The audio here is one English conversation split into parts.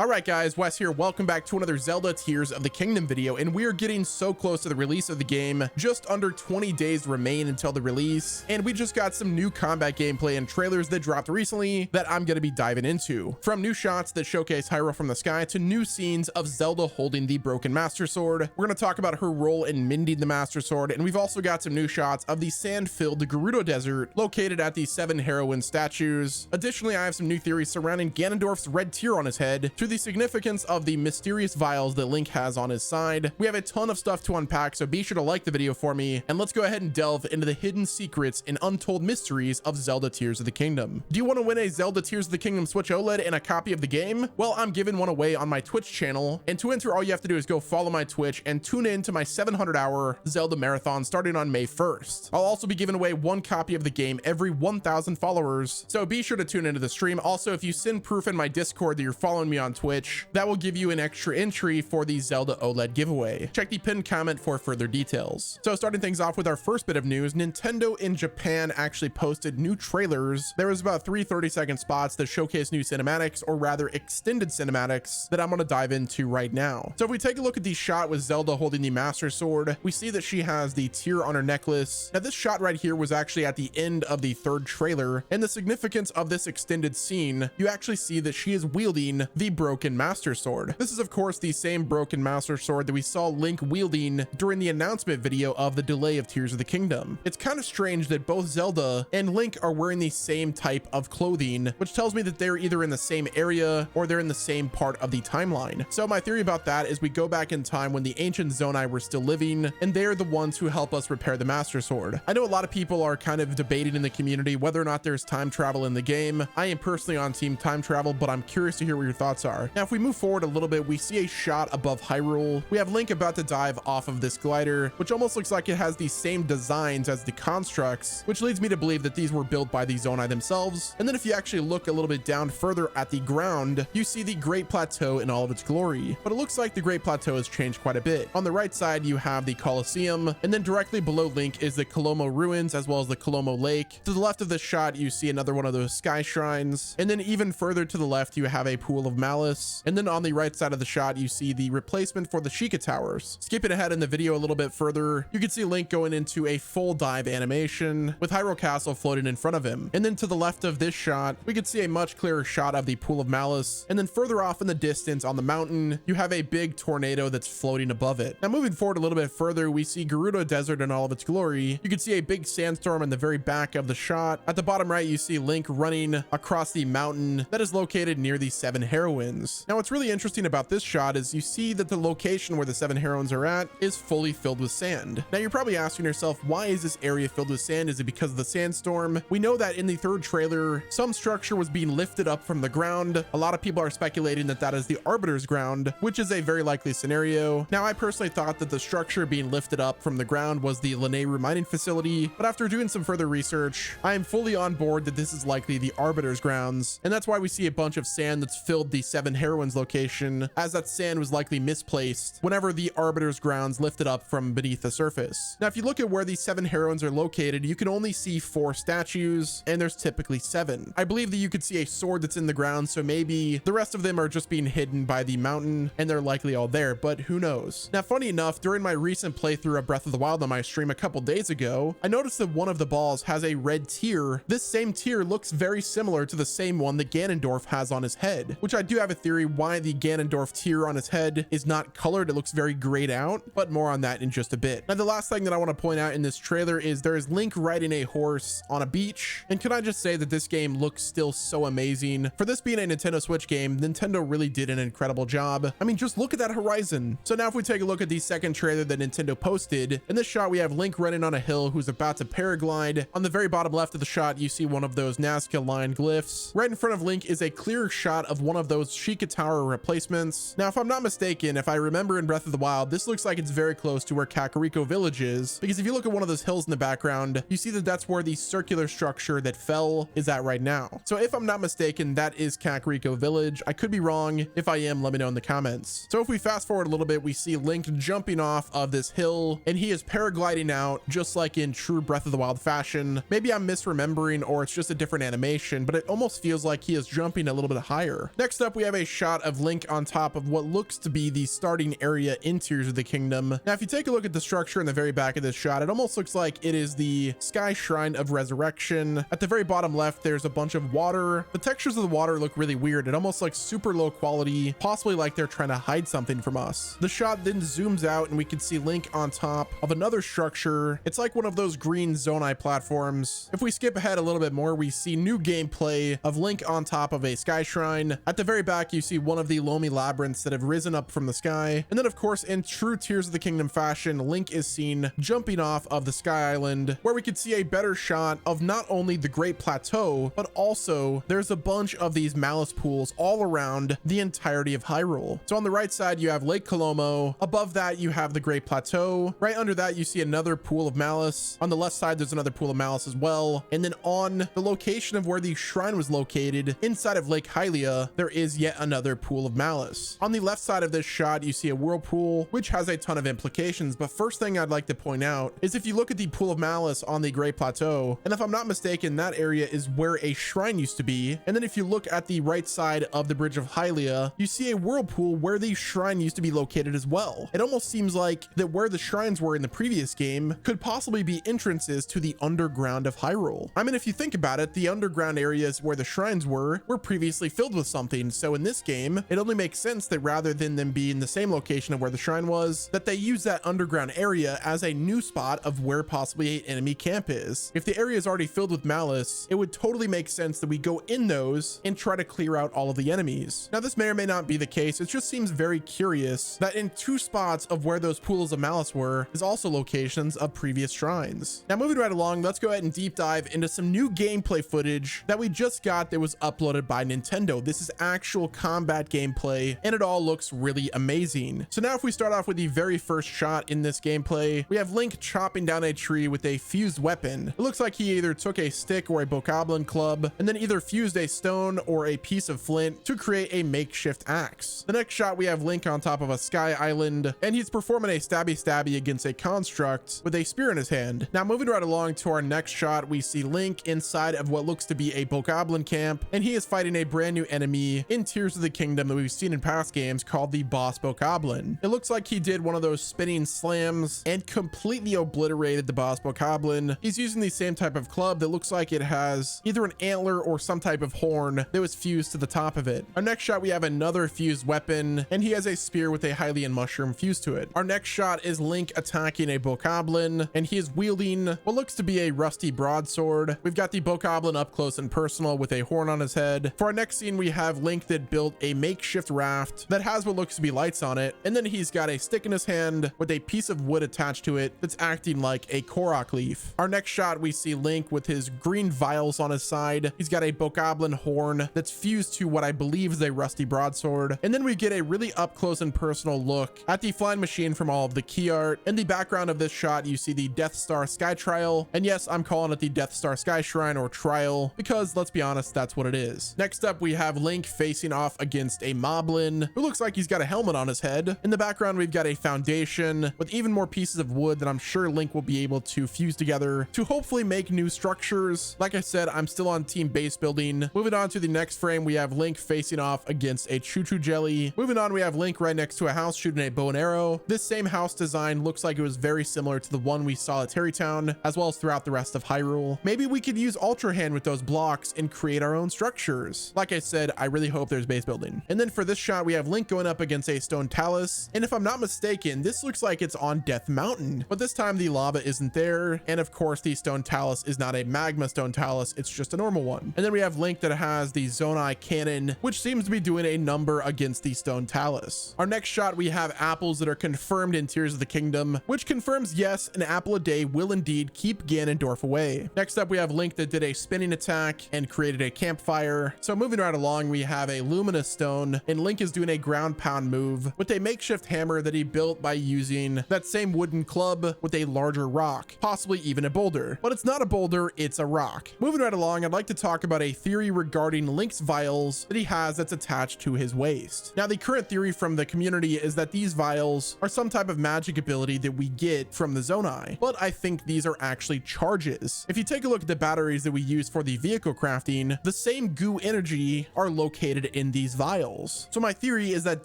Alright guys, Wes here. Welcome back to another Zelda Tears of the Kingdom video, and we are getting so close to the release of the game. Just under 20 days remain until the release, and we just got some new combat gameplay and trailers that dropped recently that I'm going to be diving into. From new shots that showcase Hyrule from the sky to new scenes of Zelda holding the broken Master Sword. We're going to talk about her role in mending the Master Sword, and we've also got some new shots of the sand-filled Gerudo Desert located at the 7 heroine statues. Additionally, I have some new theories surrounding Ganondorf's red tear on his head, to the significance of the mysterious vials that Link has on his side. We have a ton of stuff to unpack, so be sure to like the video for me, and let's go ahead and delve into the hidden secrets and untold mysteries of Zelda Tears of the Kingdom. Do you want to win a Zelda Tears of the Kingdom Switch OLED and a copy of the game? Well, I'm giving one away on my Twitch channel, and to enter, all you have to do is go follow my Twitch and tune in to my 700-hour Zelda marathon starting on May 1st. I'll also be giving away one copy of the game every 1,000 followers, so be sure to tune into the stream. Also, if you send proof in my Discord that you're following me on Twitch, that will give you an extra entry for the Zelda OLED giveaway. Check the pinned comment for further details. So starting things off with our first bit of news, Nintendo in Japan actually posted new trailers. There was about 3 30-second spots that showcase new cinematics, or rather extended cinematics, that I'm going to dive into right now. So if we take a look at the shot with Zelda holding the Master Sword, we see that she has the tear on her necklace. Now this shot right here was actually at the end of the third trailer, and the significance of this extended scene, you actually see that she is wielding the broken Master Sword. This is of course the same broken Master Sword that we saw Link wielding during the announcement video of the delay of Tears of the Kingdom. It's kind of strange that both Zelda and Link are wearing the same type of clothing, which tells me that they're either in the same area or they're in the same part of the timeline. So my theory about that is we go back in time when the ancient Zonai were still living, and they're the ones who help us repair the Master Sword. I know a lot of people are kind of debating in the community whether or not there's time travel in the game. I am personally on team time travel, but I'm curious to hear what your thoughts are. Now if we move forward a little bit, we see a shot above Hyrule. We have Link about to dive off of this glider, which almost looks like it has the same designs as the constructs, which leads me to believe that these were built by the Zonai themselves. And then if you actually look a little bit down further at the ground, you see the Great Plateau in all of its glory, but it looks like the Great Plateau has changed quite a bit. On the right side, you have the Colosseum, and then directly below Link is the Colomo ruins, as well as the Colomo Lake. To the left of this shot, you see another one of those sky shrines, and then even further to the left, you have a Pool of Malice, and then on the right side of the shot, you see the replacement for the Sheikah Towers. Skipping ahead in the video a little bit further, you can see Link going into a full dive animation with Hyrule Castle floating in front of him. And then to the left of this shot, we could see a much clearer shot of the Pool of Malice. And then further off in the distance on the mountain, you have a big tornado that's floating above it. Now moving forward a little bit further, we see Gerudo Desert in all of its glory. You can see a big sandstorm in the very back of the shot. At the bottom right, you see Link running across the mountain that is located near the 7 heroines. Now what's really interesting about this shot is you see that the location where the 7 heroines are at is fully filled with sand. Now you're probably asking yourself, why is this area filled with sand? Is it because of the sandstorm? We know that in the third trailer, some structure was being lifted up from the ground. A lot of people are speculating that that is the Arbiter's ground, which is a very likely scenario. Now I personally thought that the structure being lifted up from the ground was the Lanayru mining facility, but after doing some further research, I am fully on board that this is likely the Arbiter's grounds, and that's why we see a bunch of sand that's filled the 7 heroines location, as that sand was likely misplaced whenever the Arbiter's grounds lifted up from beneath the surface. Now if you look at where these 7 heroines are located, you can only see 4 statues, and there's typically 7. I believe that you could see a sword that's in the ground, so maybe the rest of them are just being hidden by the mountain and they're likely all there, but who knows. Now funny enough, during my recent playthrough of Breath of the Wild on my stream a couple days ago, I noticed that one of the balls has a red tear. This same tear looks very similar to the same one that Ganondorf has on his head, which I do have a theory why the Ganondorf tear on his head is not colored. It looks very grayed out, but more on that in just a bit. Now the last thing that I want to point out in this trailer is there is Link riding a horse on a beach, and can I just say that this game looks still so amazing. For this being a Nintendo Switch game, Nintendo really did an incredible job. I mean, just look at that horizon. So now if we take a look at the second trailer that Nintendo posted, in this shot we have Link running on a hill who's about to paraglide. On the very bottom left of the shot, you see one of those Nazca line glyphs. Right in front of Link is a clear shot of one of those Sheikah Tower replacements. Now if I'm not mistaken, if I remember in Breath of the Wild, this looks like it's very close to where Kakariko Village is, because if you look at one of those hills in the background, you see that that's where the circular structure that fell is at right now. So if I'm not mistaken, that is Kakariko Village. I could be wrong. If I am, let me know in the comments. So if we fast forward a little bit, we see Link jumping off of this hill, and he is paragliding out just like in true Breath of the Wild fashion. Maybe I'm misremembering, or it's just a different animation, but it almost feels like he is jumping a little bit higher. Next up, we have a shot of Link on top of what looks to be the starting area in Tears of the Kingdom. Now, if you take a look at the structure in the very back of this shot, it almost looks like it is the Sky Shrine of Resurrection. At the very bottom left, there's a bunch of water. The textures of the water look really weird. It almost looks super low quality, possibly like they're trying to hide something from us. The shot then zooms out and we can see Link on top of another structure. It's like one of those green Zonai platforms. If we skip ahead a little bit more, we see new gameplay of Link on top of a Sky Shrine. At the very back, you see one of the Lomi labyrinths that have risen up from the sky. And then, of course, in true Tears of the Kingdom fashion, Link is seen jumping off of the Sky Island, where we could see a better shot of not only the Great Plateau, but also there's a bunch of these Malice pools all around the entirety of Hyrule. So on the right side, you have Lake Colomo. Above that, you have the Great Plateau. Right under that, you see another pool of Malice. On the left side, there's another pool of Malice as well. And then on the location of where the shrine was located, inside of Lake Hylia, there is yet another pool of Malice. On the left side of this shot, you see a whirlpool, which has a ton of implications. But first thing I'd like to point out is if you look at the pool of Malice on the Great Plateau, and if I'm not mistaken, that area is where a shrine used to be. And then if you look at the right side of the Bridge of Hylia, you see a whirlpool where the shrine used to be located as well. It almost seems like that where the shrines were in the previous game could possibly be entrances to the underground of Hyrule. I mean, if you think about it, the underground areas where the shrines were previously filled with something. So in this game, it only makes sense that rather than them be in the same location of where the shrine was, that they use that underground area as a new spot of where possibly an enemy camp is. If the area is already filled with Malice, it would totally make sense that we go in those and try to clear out all of the enemies. Now, this may or may not be the case. It just seems very curious that in two spots of where those pools of Malice were is also locations of previous shrines. Now, moving right along, let's go ahead and deep dive into some new gameplay footage that we just got that was uploaded by Nintendo. This is actual combat gameplay, and it all looks really amazing. So now if we start off with the very first shot in this gameplay, we have Link chopping down a tree with a fused weapon. It looks like he either took a stick or a bokoblin club and then either fused a stone or a piece of flint to create a makeshift axe. The next shot, we have Link on top of a sky island, and he's performing a stabby against a construct with a spear in his hand. Now, moving right along to our next shot, we see Link inside of what looks to be a bokoblin camp, and he is fighting a brand new enemy in Tears of the Kingdom that we've seen in past games called the boss bokoblin. It looks like he did one of those spinning slams and completely obliterated the boss bokoblin. He's using the same type of club that looks like it has either an antler or some type of horn that was fused to the top of it. Our next shot, we have another fused weapon, and he has a spear with a Hylian mushroom fused to it. Our next shot is Link attacking a bokoblin, and he is wielding what looks to be a rusty broadsword. We've got the bokoblin up close and personal with a horn on his head. For our next scene, we have Link that built a makeshift raft that has what looks to be lights on it, and then he's got a stick in his hand with a piece of wood attached to it that's acting like a korok leaf. Our next shot, we see Link with his green vials on his side. He's got a bokoblin horn that's fused to what I believe is a rusty broadsword, and then we get a really up close and personal look at the flying machine from all of the key art. In the background of this shot, you see the Death Star Sky Trial, and yes, I'm calling it the Death Star Sky Shrine or Trial because let's be honest, that's what it is. Next up, we have Link facing off against a moblin who looks like he's got a helmet on his head. In the background, we've got a foundation with even more pieces of wood that I'm sure Link will be able to fuse together to hopefully make new structures. Like I said, I'm still on team base building. Moving on to the next frame, we have Link facing off against a choo-choo jelly. Moving on, we have Link right next to a house shooting a bow and arrow. This same house design looks like it was very similar to the one we saw at Terrytown, as well as throughout the rest of Hyrule. Maybe we could use Ultra Hand with those blocks and create our own structures. Like I said, I really hope there's base building. And then for this shot, we have Link going up against a stone talus. And if I'm not mistaken, this looks like it's on Death Mountain, but this time the lava isn't there. And of course, the stone talus is not a magma stone talus. It's just a normal one. And then we have Link that has the Zonai cannon, which seems to be doing a number against the stone talus. Our next shot, we have apples that are confirmed in Tears of the Kingdom, which confirms, yes, an apple a day will indeed keep Ganondorf away. Next up, we have Link that did a spinning attack and created a campfire. So moving right along, we have a luminous stone, and Link is doing a ground pound move with a makeshift hammer that he built by using that same wooden club with a larger rock, possibly even a boulder. But it's not a boulder, it's a rock. Moving right along, I'd like to talk about a theory regarding Link's vials that he has that's attached to his waist. Now, the current theory from the community is that these vials are some type of magic ability that we get from the Zonai, but I think these are actually charges. If you take a look at the batteries that we use for the vehicle crafting, the same goo energy are located in these vials. So my theory is that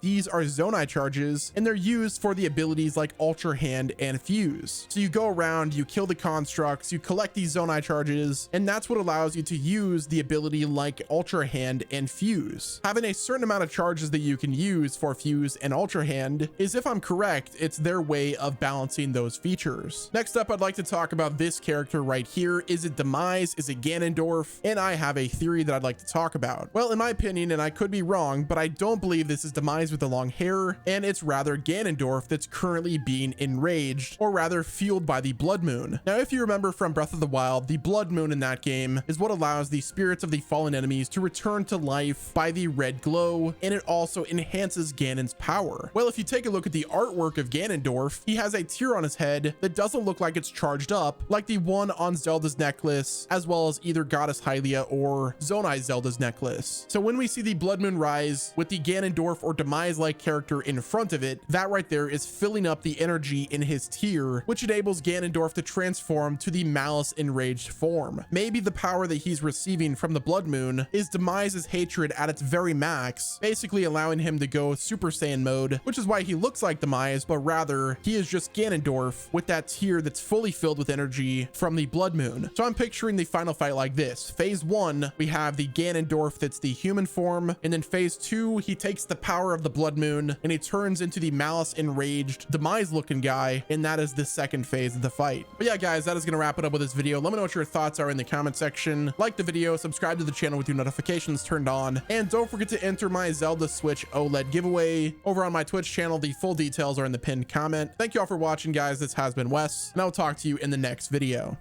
these are zonai charges, and they're used for the abilities like Ultra Hand and Fuse. So you go around, you kill the constructs, you collect these zonai charges, and that's what allows you to use the ability like Ultra Hand and Fuse. Having a certain amount of charges that you can use for Fuse and Ultra Hand is, if I'm correct, it's their way of balancing those features. Next up, I'd like to talk about this character right here. Is it Demise? Is it Ganondorf? And I have a theory that I'd like to talk about. Well, in my opinion, and I could be wrong, but I don't believe this is Demise with the long hair, and it's rather Ganondorf that's currently being enraged, or rather fueled by the Blood Moon. Now, if you remember from Breath of the Wild, the Blood Moon in that game is what allows the spirits of the fallen enemies to return to life by the red glow, and it also enhances Ganon's power. Well, if you take a look at the artwork of Ganondorf, he has a tear on his head that doesn't look like it's charged up like the one on Zelda's necklace, as well as either Goddess Hylia or Zonai Zelda's necklace. So when we see the Blood Moon rise with the Ganondorf or Demise-like character in front of it, that right there is filling up the energy in his tear, which enables Ganondorf to transform to the Malice enraged form. Maybe the power that he's receiving from the Blood Moon is Demise's hatred at its very max, basically allowing him to go Super Saiyan mode, which is why he looks like Demise, but rather he is just Ganondorf with that tear that's fully filled with energy from the Blood Moon. So I'm picturing the final fight like this. Phase 1, we have the Ganondorf that's the human form, and then phase 2, he takes the power of the Blood Moon and he turns into the Malice enraged Demise looking guy, and that is the second phase of the fight. But yeah, guys, that is gonna wrap it up with this video. Let me know what your thoughts are in the comment section. Like the video, subscribe to the channel with your notifications turned on, and don't forget to enter my Zelda Switch OLED giveaway over on my Twitch channel. The full details are in the pinned comment. Thank you all for watching, guys. This has been Wes, and I'll talk to you in the next video.